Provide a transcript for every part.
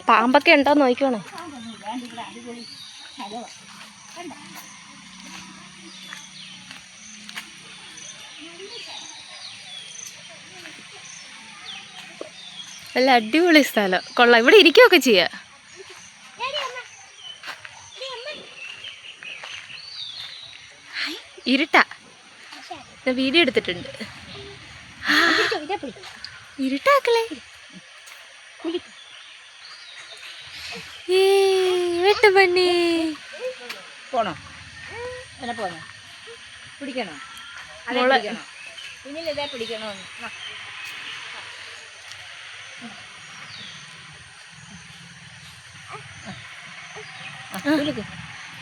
പാമ്പൊക്കെ ഉണ്ടോ നോക്കണേ. നല്ല അടിപൊളി സ്ഥലം, കൊള്ളാം. ഇവിടെ ഇരിക്കുകയൊക്കെ ചെയ്യാം. ഇരുട്ടാ, വീഡിയോ എടുത്തിട്ടുണ്ട്. ഇരുട്ടാക്കളെ വെട്ടുപണ്ണി പോണോ? അങ്ങനെ പോണോ? പിടിക്കണോ? അതെ പിടിക്കണോ? കുഞ്ഞിലിതേ പിടിക്കണോ?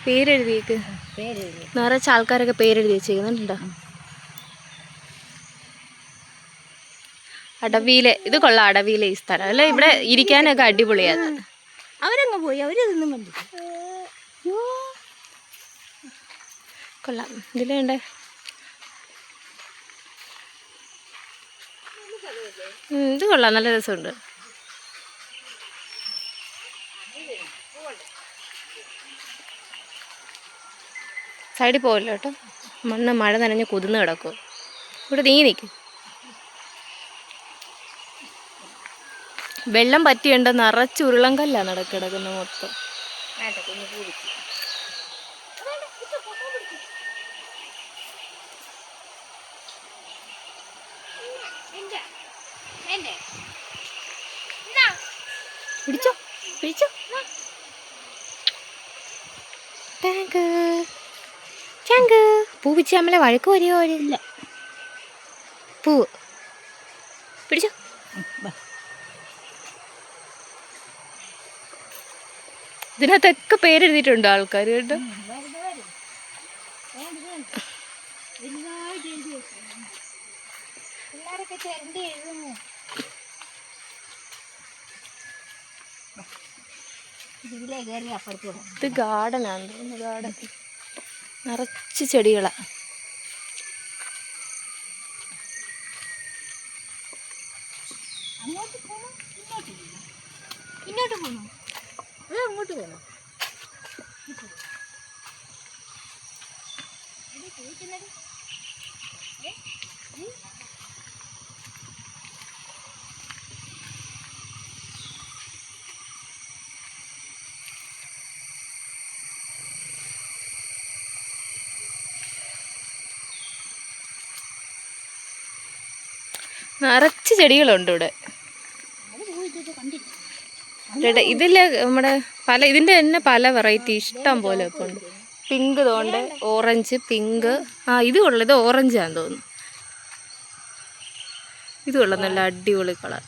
പേരെഴുതിയേക്ക്. നിറച്ച് ആൾക്കാരൊക്കെ പേരെഴുതി വെച്ചേക്കുന്നുണ്ടോ? അടവിയിലെ ഇത് കൊള്ളാം. അടവിയിലെ ഈ സ്ഥലം അല്ല, ഇവിടെ ഇരിക്കാനൊക്കെ അടിപൊളിയാണ്. അവരങ്ങ് പോയി, അവരിതൊന്നും കണ്ടു. കൊള്ളാം. ഇതിലുണ്ട് ഇത് കൊള്ളാം, നല്ല രസമുണ്ട്. സൈഡിൽ പോകല്ലോ കേട്ടോ, മണ്ണ് മഴ നനഞ്ഞ് കുതിർന്ന് കിടക്കും. ഇവിടെ നീ നിൽക്കും. വെള്ളം പറ്റിയുണ്ട്, നിറച്ച് ഉരുളങ്കല്ലാണ് നടക്കിടക്കുന്നത് മൊത്തം. പിടിച്ചോ പിടിച്ചോ. ടാങ്ക് ടാങ്ക് പൂ പിടിച്ച് നമ്മളെ വഴക്ക് വരുമോ? ഇല്ല. പൂ പിടിച്ചോ. ഇതിനകത്തൊക്കെ പേരെഴുതിയിട്ടുണ്ട് ആൾക്കാർ കേട്ടോ. ഇത് ഗാർഡനാണ് തോന്നുന്നു. ഗാർഡൻ നിറച്ച് ചെടികളാ. ഇങ്ങോട്ട് പോകണം, അങ്ങോട്ട് പോകണം. നിറച്ച് ചെടികളുണ്ട് ഇവിടെ. ഇതില് നമ്മുടെ ഇതിന്റെ തന്നെ പല വെറൈറ്റി ഇഷ്ടം പോലെ ഒക്കെ ഉണ്ട്. പിങ്ക് തോണ്ട്, ഓറഞ്ച്, പിങ്ക്. ഇത് കൊള്ളാം, ഇത് ഓറഞ്ചാന്ന് തോന്നുന്നു. ഇത് കൊള്ളാം, നല്ല അടിപൊളി കളർ.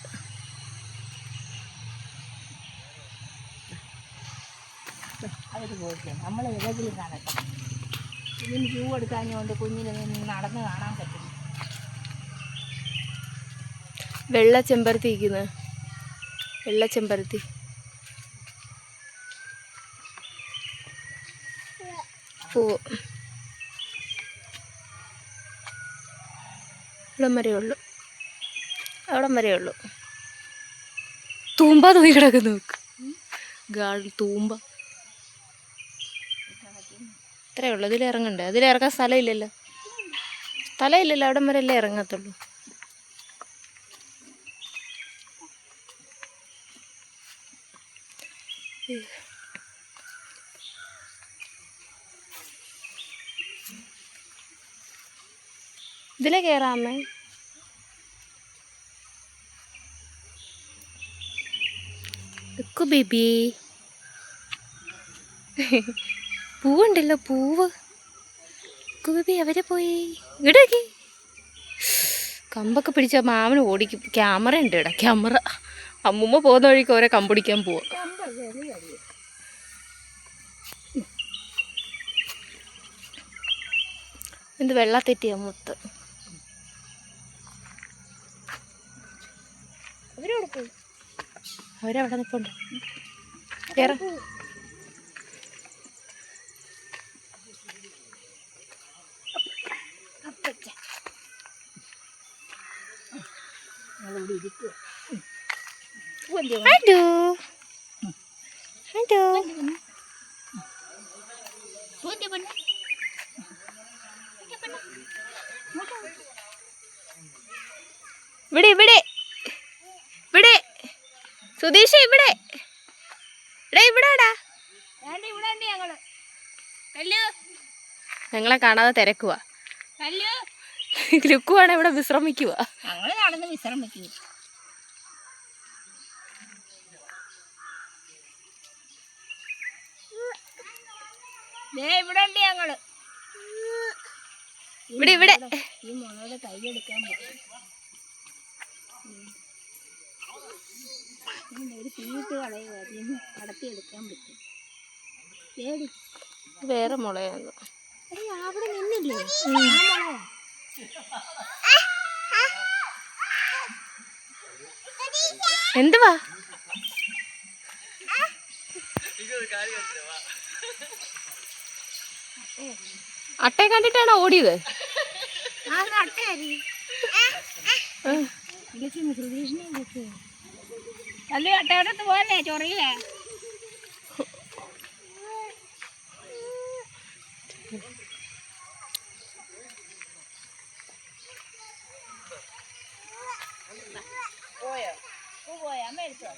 നമ്മൾ ഏതെങ്കിലും കാണട്ടെ. ഇതിന് ക്യൂ എടുക്കാഞ്ഞുകൊണ്ട് കുഞ്ഞിന് നടന്ന് കാണാൻ പറ്റും. വെള്ള ചെമ്പരത്തി ഇരിക്കുന്നത്, വെള്ള ചെമ്പരത്തി. പൂവ് ഇവിടം വരെ ഉള്ളു, അവിടം വരെ ഉള്ളു. തൂമ്പ തൂങ്ങി കിടക്കുന്നു നോക്ക്. ഗാർഡൻ തൂമ്പ ഇത്രേ ഉള്ളു. ഇതിൽ ഇറങ്ങണ്ടേ? അതിലിറങ്ങാൻ സ്ഥലമില്ലല്ലോ. സ്ഥലമില്ലല്ലോ, അവിടം വരെ അല്ലേ ഇറങ്ങത്തുള്ളൂ. ഇതിലെ കയറാമേ. ബേബി പൂവുണ്ടല്ലോ, പൂവ്. ബേബി അവരെ പോയി ഇടയ്ക്ക് കമ്പൊക്കെ പിടിച്ച മാമന് ഓടിക്കും. ക്യാമറ ഉണ്ട് ഇവിടെ, ക്യാമറ. അമ്മൂമ്മ പോകുന്ന വഴിക്ക് ഓരോ കമ്പടിക്കാൻ പോവാ. എന്ത് വെള്ളത്തെറ്റിയാ മൊത്തം. അവരവിടെ നിൽപ്പുണ്ട്. ഞങ്ങളിവിടെ ഇരിക്കുക. ഹലോ ഹലോ ഇവിടെ ഇവിടെ ഇവിടെ സുധീഷ് ഇവിടെ ഇവിടെടാ ഞങ്ങളെ കാണാതെ തിരക്കുവാ. ലുക്കുവാണ് ഇവിടെ വിശ്രമിക്കുക. ഞങ്ങള് നടന്ന് വിശ്രമിക്കുക. ഇവിടെ ഉണ്ട് ഞങ്ങള്. ഇവിടെ ഇവിടെ ഈ മുളയുടെ കൈ എടുക്കാൻ പറ്റും. ഒരു തീട്ട് കളയുക, അതിന് കടത്തിയെടുക്കാൻ പറ്റും. വേറെ മുളയാണ്. അവിടെ നിന്നില്ലേ എന്തുവാ അട്ടയെ കണ്ടിട്ടാണോ ഓടിയത്? അല്ല അട്ടയോടത്ത് പോലെ ചൊറിയില്ലേ? പോയോ? അമ്മ എടുത്തോ.